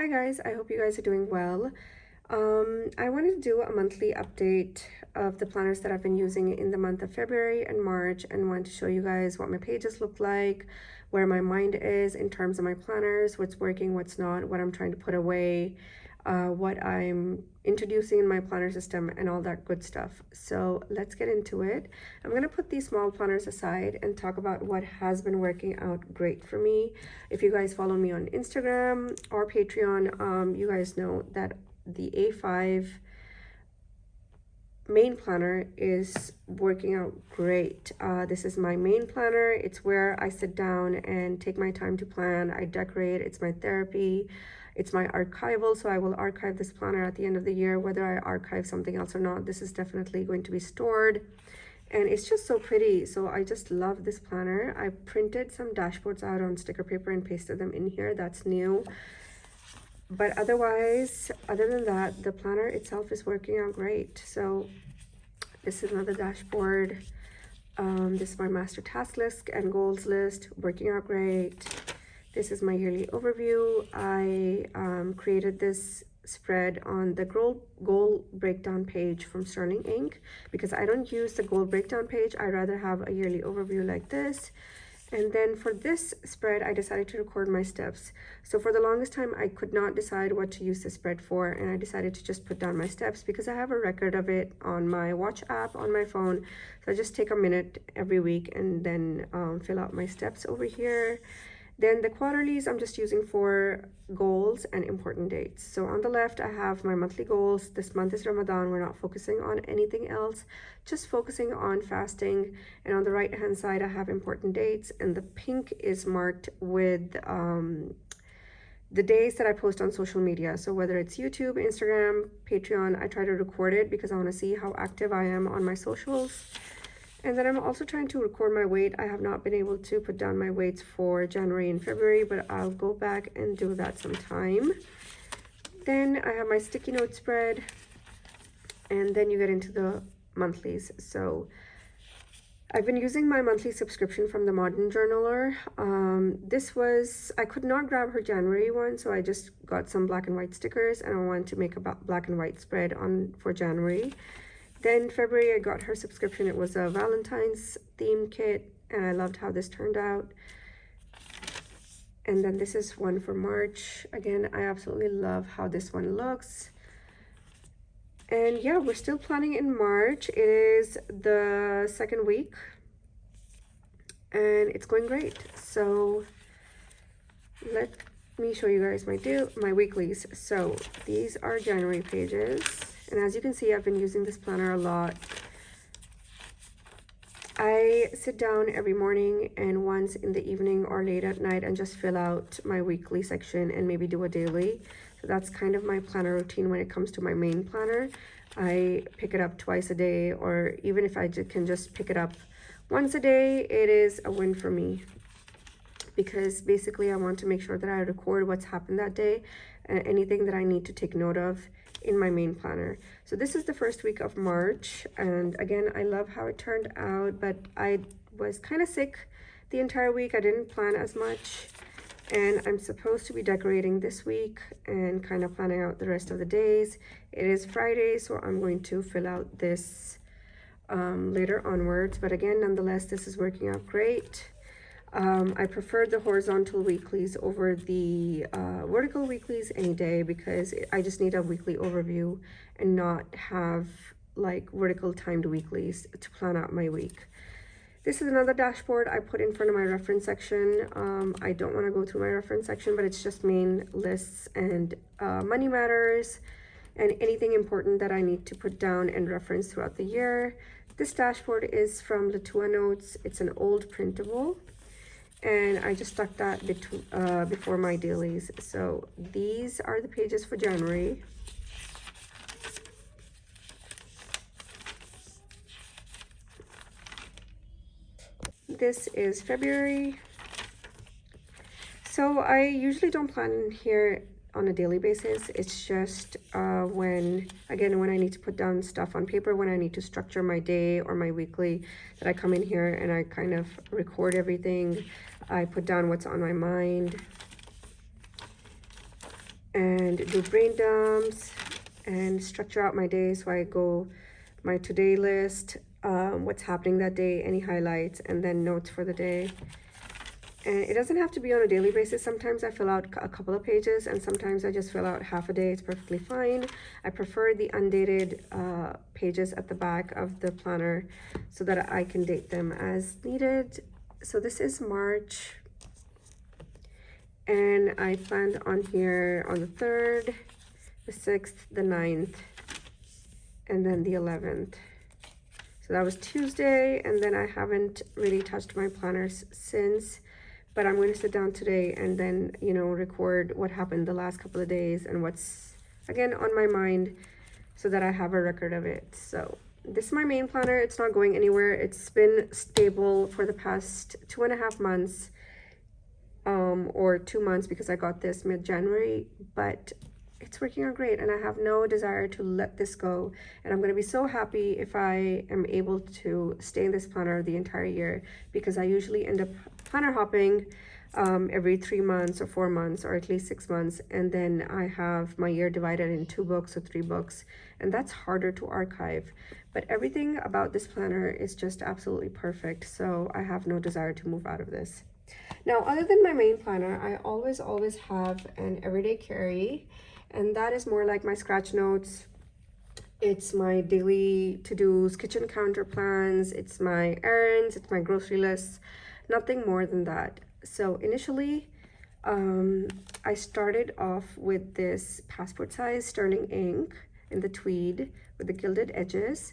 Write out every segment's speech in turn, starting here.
Hi guys, I hope you guys are doing well. I wanted to do a monthly update of the planners that I've been using in the month of February and March, and want to show you guys what my pages look like, where my mind is in terms of my planners, what's working, what's not, what I'm trying to put away, what I'm introducing in my planner system, and all that good stuff. So let's get into it. I'm going to put these small planners aside and talk about what has been working out great for me. If you guys follow me on Instagram or Patreon, you guys know that the A5 main planner is working out great. This is my main planner. It's where I sit down and take my time to plan. I decorate. It's my therapy. It's my archival, so I will archive this planner at the end of the year, whether I archive something else or not. This is definitely going to be stored, and it's just so pretty. So I just love this planner. I printed some dashboards out on sticker paper and pasted them in here. That's new. But otherwise, other than that, the planner itself is working out great. So this is another dashboard. This is my master task list and goals list, working out great. This is my yearly overview. I created this spread on the goal breakdown page from Sterling Ink because I don't use the goal breakdown page. I'd rather have a yearly overview like this. And then for this spread, I decided to record my steps. So for the longest time, I could not decide what to use the spread for, and I decided to just put down my steps because I have a record of it on my watch app on my phone. So I just take a minute every week and then fill out my steps over here. Then the quarterlies I'm just using for goals and important dates. So on the left, I have my monthly goals. This month is Ramadan. We're not focusing on anything else, just focusing on fasting. And on the right hand side, I have important dates. And the pink is marked with the days that I post on social media. So whether it's YouTube, Instagram, Patreon, I try to record it because I want to see how active I am on my socials. And then I'm also trying to record my weight. I have not been able to put down my weights for January and February, but I'll go back and do that sometime. Then I have my sticky note spread, and then you get into the monthlies. So I've been using my monthly subscription from the Modern Journaler. I could not grab her January one, so I just got some black and white stickers, and I wanted to make a black and white spread for January. Then February, I got her subscription. It was a Valentine's theme kit, and I loved how this turned out. And then this is one for March. Again, I absolutely love how this one looks. And yeah, we're still planning in March. It is the second week, and it's going great. So let me show you guys my weeklies. So these are January pages. And as you can see, I've been using this planner a lot. I sit down every morning and once in the evening or late at night and just fill out my weekly section and maybe do a daily. So that's kind of my planner routine when it comes to my main planner. I pick it up twice a day, or even if I can just pick it up once a day, it is a win for me. Because basically I want to make sure that I record what's happened that day and anything that I need to take note of in my main planner. So this is the first week of March, and again, I love how it turned out, but I was kind of sick the entire week. I didn't plan as much, and I'm supposed to be decorating this week and kind of planning out the rest of the days. It is Friday, so I'm going to fill out this later onwards, but again, nonetheless, this is working out great. I prefer the horizontal weeklies over the vertical weeklies any day because I just need a weekly overview and not have like vertical timed weeklies to plan out my week. This is another dashboard I put in front of my reference section. I don't want to go through my reference section, but it's just main lists and money matters and anything important that I need to put down and reference throughout the year. This dashboard is from Latua Notes. It's an old printable, and I just stuck that before my dailies. So these are the pages for January. This is February. So I usually don't plan here on a daily basis. It's just when I need to put down stuff on paper, when I need to structure my day or my weekly, that I come in here and I kind of record everything. I put down what's on my mind. and do brain dumps and structure out my day. So I go my today list, what's happening that day, any highlights, and then notes for the day. And it doesn't have to be on a daily basis. Sometimes I fill out a couple of pages, and sometimes I just fill out half a day. It's perfectly fine. I prefer the undated pages at the back of the planner so that I can date them as needed. So this is March, and I planned on here on the 3rd, the 6th, the 9th, and then the 11th. So that was Tuesday, and then I haven't really touched my planners since. But I'm going to sit down today and then, you know, record what happened the last couple of days and what's, again, on my mind so that I have a record of it. So this is my main planner. It's not going anywhere. It's been stable for the past 2.5 months, or 2 months, because I got this mid-January, but it's working out great, and I have no desire to let this go. And I'm going to be so happy if I am able to stay in this planner the entire year, because I usually end up planner hopping every 3 months or 4 months, or at least 6 months, and then I have my year divided in 2 books or 3 books, and that's harder to archive. But everything about this planner is just absolutely perfect, so I have no desire to move out of this. Now, other than my main planner, I always have an everyday carry, and that is more like my scratch notes. It's my daily to-dos, kitchen counter plans, it's my errands, it's my grocery lists, nothing more than that. So initially, I started off with this passport size sterling ink in the tweed with the gilded edges,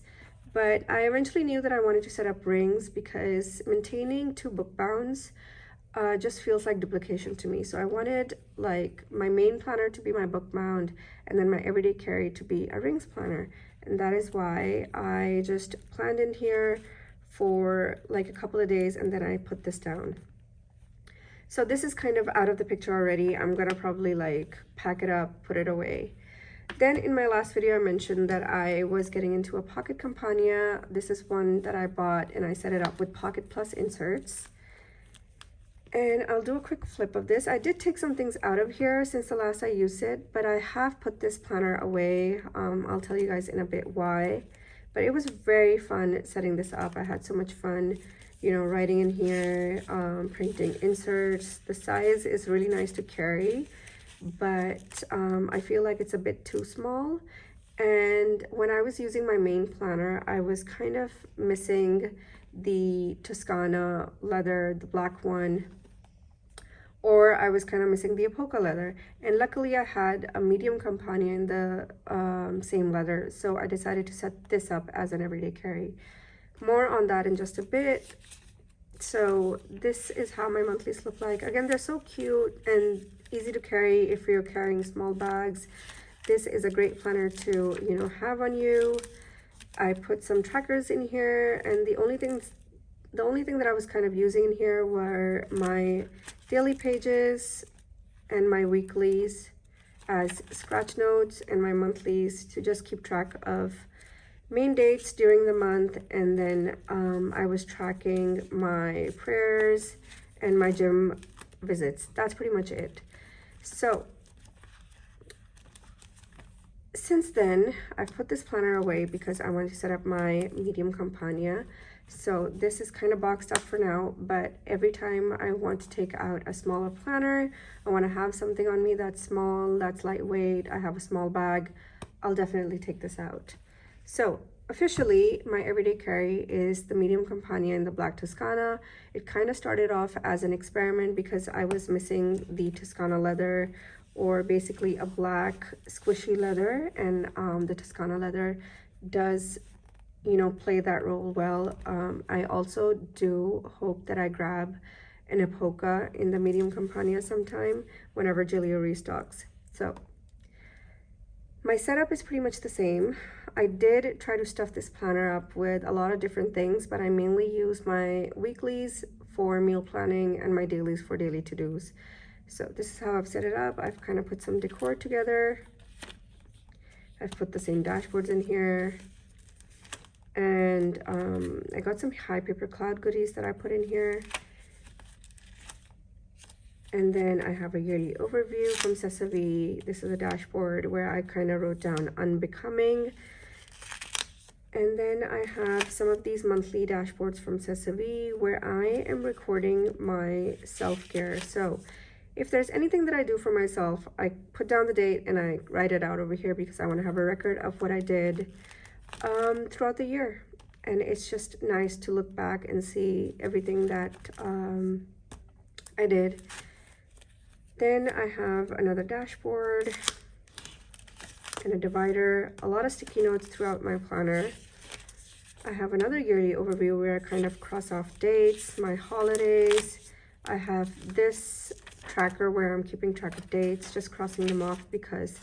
but I eventually knew that I wanted to set up rings because maintaining 2 book bounds just feels like duplication to me. So I wanted like my main planner to be my book bound, and then my everyday carry to be a rings planner. And that is why I just planned in here for like a couple of days, and then I put this down. So this is kind of out of the picture already. I'm gonna probably like pack it up, put it away. Then in my last video, I mentioned that I was getting into a pocket compania. This is one that I bought, and I set it up with Pocket Plus inserts. And I'll do a quick flip of this. I did take some things out of here since the last I used it, but I have put this planner away. I'll tell you guys in a bit why. But it was very fun setting this up. I had so much fun, you know, writing in here, printing inserts. The size is really nice to carry, but I feel like it's a bit too small. And when I was using my main planner, I was kind of missing the Toscana leather, the black one, or I was kind of missing the Apoca leather. And luckily I had a medium companion in the same leather, so I decided to set this up as an everyday carry. More on that in just a bit. So this is how my monthlies look like. Again, they're so cute and easy to carry if you're carrying small bags. This is a great planner to, you know, have on you. I put some trackers in here, and the only thing that I was kind of using in here were my daily pages and my weeklies as scratch notes, and my monthlies to just keep track of main dates during the month. And then I was tracking my prayers and my gym visits. That's pretty much it. So since then, I've put this planner away because I wanted to set up my medium compania. So this is kind of boxed up for now, but every time I want to take out a smaller planner, I want to have something on me that's small, that's lightweight, I have a small bag, I'll definitely take this out. So officially, my everyday carry is the medium compania in the black Toscana. It kind of started off as an experiment because I was missing the Toscana leather, or basically a black squishy leather, and the Toscana leather does, you know, play that role well. I also do hope that I grab an Apoca in the medium compania sometime whenever Gilio restocks. So my setup is pretty much the same. I did try to stuff this planner up with a lot of different things, but I mainly use my weeklies for meal planning and my dailies for daily to-dos. So this is how I've set it up. I've kind of put some decor together. I've put the same dashboards in here. And I got some high paper cloud goodies that I put in here. And then I have a yearly overview from Sesavi. This is a dashboard where I kind of wrote down unbecoming. And then I have some of these monthly dashboards from Sesavi where I am recording my self-care. So if there's anything that I do for myself, I put down the date and I write it out over here because I want to have a record of what I did throughout the year. And it's just nice to look back and see everything that I did. Then I have another dashboard and a divider, a lot of sticky notes throughout my planner. I have another yearly overview where I kind of cross off dates, my holidays. I have this tracker where I'm keeping track of dates, just crossing them off because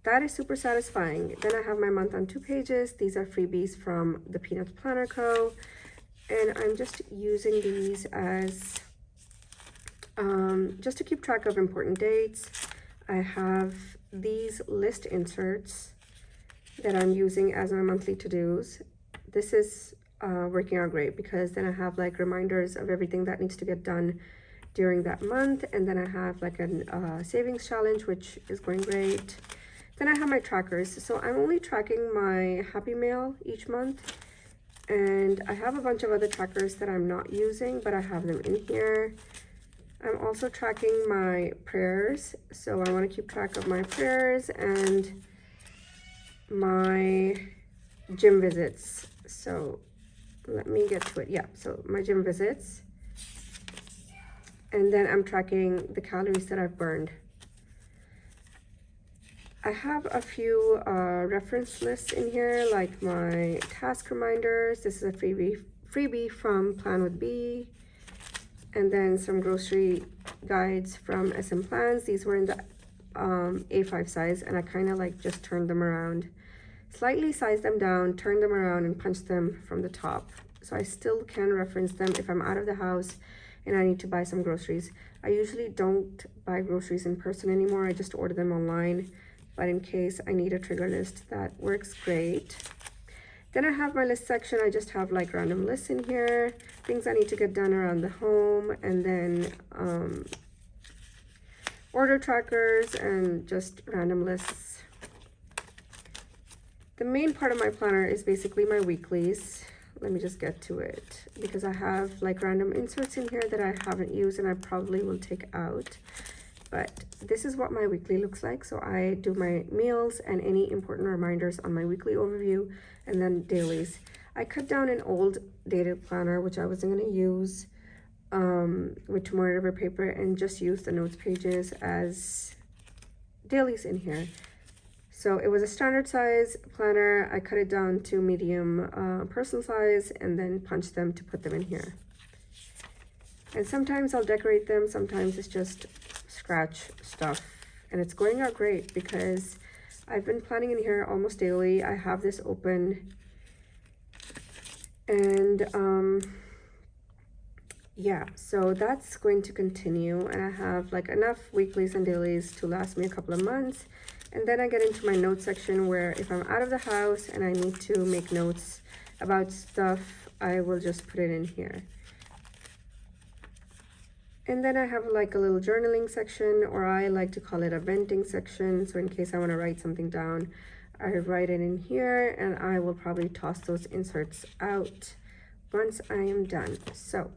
that is super satisfying. Then I have my month on 2 pages. These are freebies from the Peanuts Planner Co. And I'm just using these as just to keep track of important dates. I have these list inserts that I'm using as my monthly to-dos. This is working out great because then I have like reminders of everything that needs to get done during that month. And then I have like a savings challenge, which is going great. Then I have my trackers. So I'm only tracking my Happy Mail each month. And I have a bunch of other trackers that I'm not using, but I have them in here. I'm also tracking my prayers. So I want to keep track of my prayers and my gym visits. So let me get to it. Yeah, so my gym visits. And then I'm tracking the calories that I've burned. I have a few reference lists in here, like my task reminders. This is a freebie from Plan with B. And then some grocery guides from SM Plans. These were in the A5 size, and I kind of like just turned them around, slightly sized them down, turned them around, and punched them from the top. So I still can reference them if I'm out of the house and I need to buy some groceries. I usually don't buy groceries in person anymore. I just order them online. But in case I need a trigger list, that works great. Then I have my list section. I just have like random lists in here, things I need to get done around the home, and then order trackers and just random lists. The main part of my planner is basically my weeklies. Let me just get to it because I have like random inserts in here that I haven't used and I probably will take out. But this is what my weekly looks like. So I do my meals and any important reminders on my weekly overview, and then dailies. I cut down an old dated planner, which I wasn't going to use, with Tomorrow River paper, and just use the notes pages as dailies in here. So it was a standard size planner. I cut it down to medium person size and then punched them to put them in here. And sometimes I'll decorate them. Sometimes it's just scratch stuff, and it's going out great because I've been planning in here almost daily. I have this open, and yeah, so that's going to continue, and I have like enough weeklies and dailies to last me a couple of months. And then I get into my notes section where if I'm out of the house and I need to make notes about stuff, I will just put it in here. And then I have like a little journaling section, or I like to call it a venting section. So in case I want to write something down, I write it in here, and I will probably toss those inserts out once I am done. So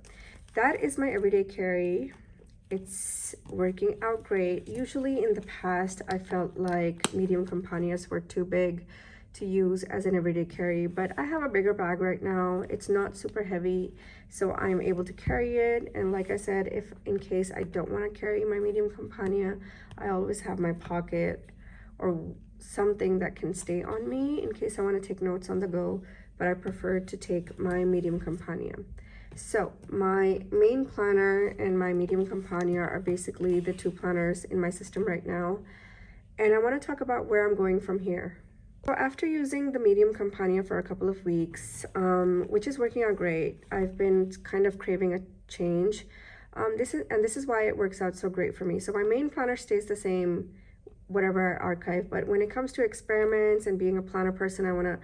that is my everyday carry. It's working out great. Usually in the past, I felt like medium Campanias were too big to use as an everyday carry, but I have a bigger bag right now. It's not super heavy, so I'm able to carry it. And like I said, if in case I don't want to carry my medium Campania, I always have my pocket or something that can stay on me in case I want to take notes on the go, but I prefer to take my medium Campania. So my main planner and my medium Campania are basically the two planners in my system right now. And I want to talk about where I'm going from here. So after using the medium Campania for a couple of weeks, which is working out great, I've been kind of craving a change. This is why it works out so great for me. So my main planner stays the same, whatever I archive, but when it comes to experiments and being a planner person, I want to,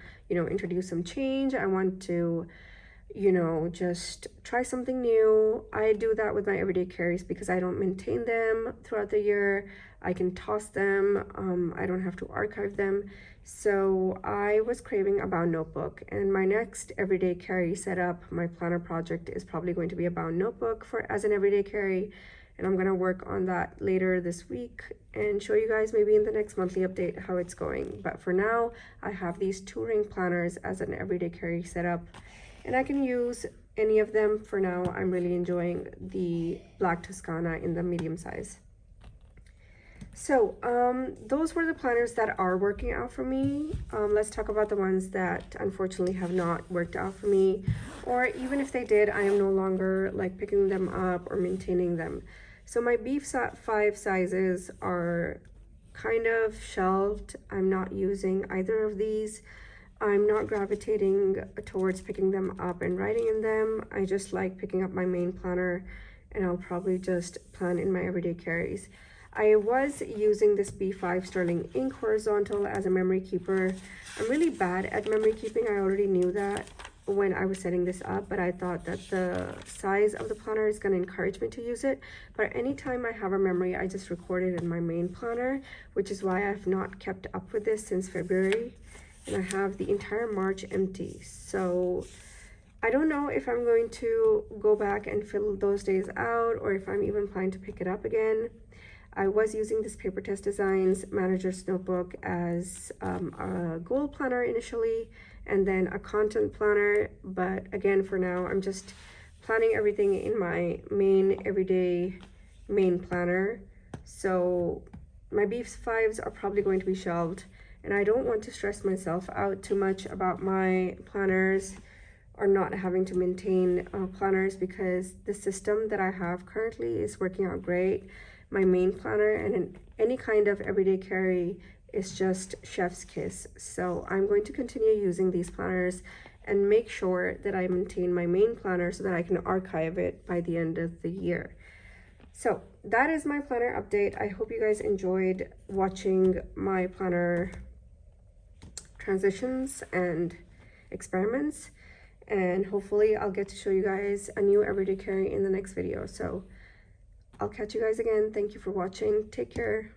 introduce some change. I want to you know, just try something new. I do that with my everyday carries because I don't maintain them throughout the year. I can toss them. I don't have to archive them. So I was craving a bound notebook, and my next everyday carry setup, my planner project, is probably going to be a bound notebook for as an everyday carry. And I'm gonna work on that later this week and show you guys maybe in the next monthly update how it's going. But for now, I have these 2-ring planners as an everyday carry setup, and I can use any of them for now. I'm really enjoying the Black Toscana in the medium size. So those were the planners that are working out for me. Let's talk about the ones that unfortunately have not worked out for me, or even if they did, I am no longer like picking them up or maintaining them. So my B5 sizes are kind of shelved. I'm not using either of these. I'm not gravitating towards picking them up and writing in them. I just like picking up my main planner, and I'll probably just plan in my everyday carries. I was using this B5 Sterling Ink horizontal as a memory keeper. I'm really bad at memory keeping. I already knew that when I was setting this up, but I thought that the size of the planner is going to encourage me to use it. But anytime I have a memory, I just record it in my main planner, which is why I've not kept up with this since February. And I have the entire March empty. So I don't know if I'm going to go back and fill those days out, or if I'm even planning to pick it up again. I was using this Paper Test Designs Manager's Notebook as a goal planner initially, and then a content planner. But again, for now, I'm just planning everything in my main everyday main planner. So my B5s are probably going to be shelved, and I don't want to stress myself out too much about my planners or not having to maintain planners, because the system that I have currently is working out great. My main planner and in any kind of everyday carry is just chef's kiss. So I'm going to continue using these planners and make sure that I maintain my main planner so that I can archive it by the end of the year. So that is my planner update. I hope you guys enjoyed watching my planner transitions and experiments, and hopefully I'll get to show you guys a new everyday carry in the next video. So I'll catch you guys again. Thank you for watching. Take care.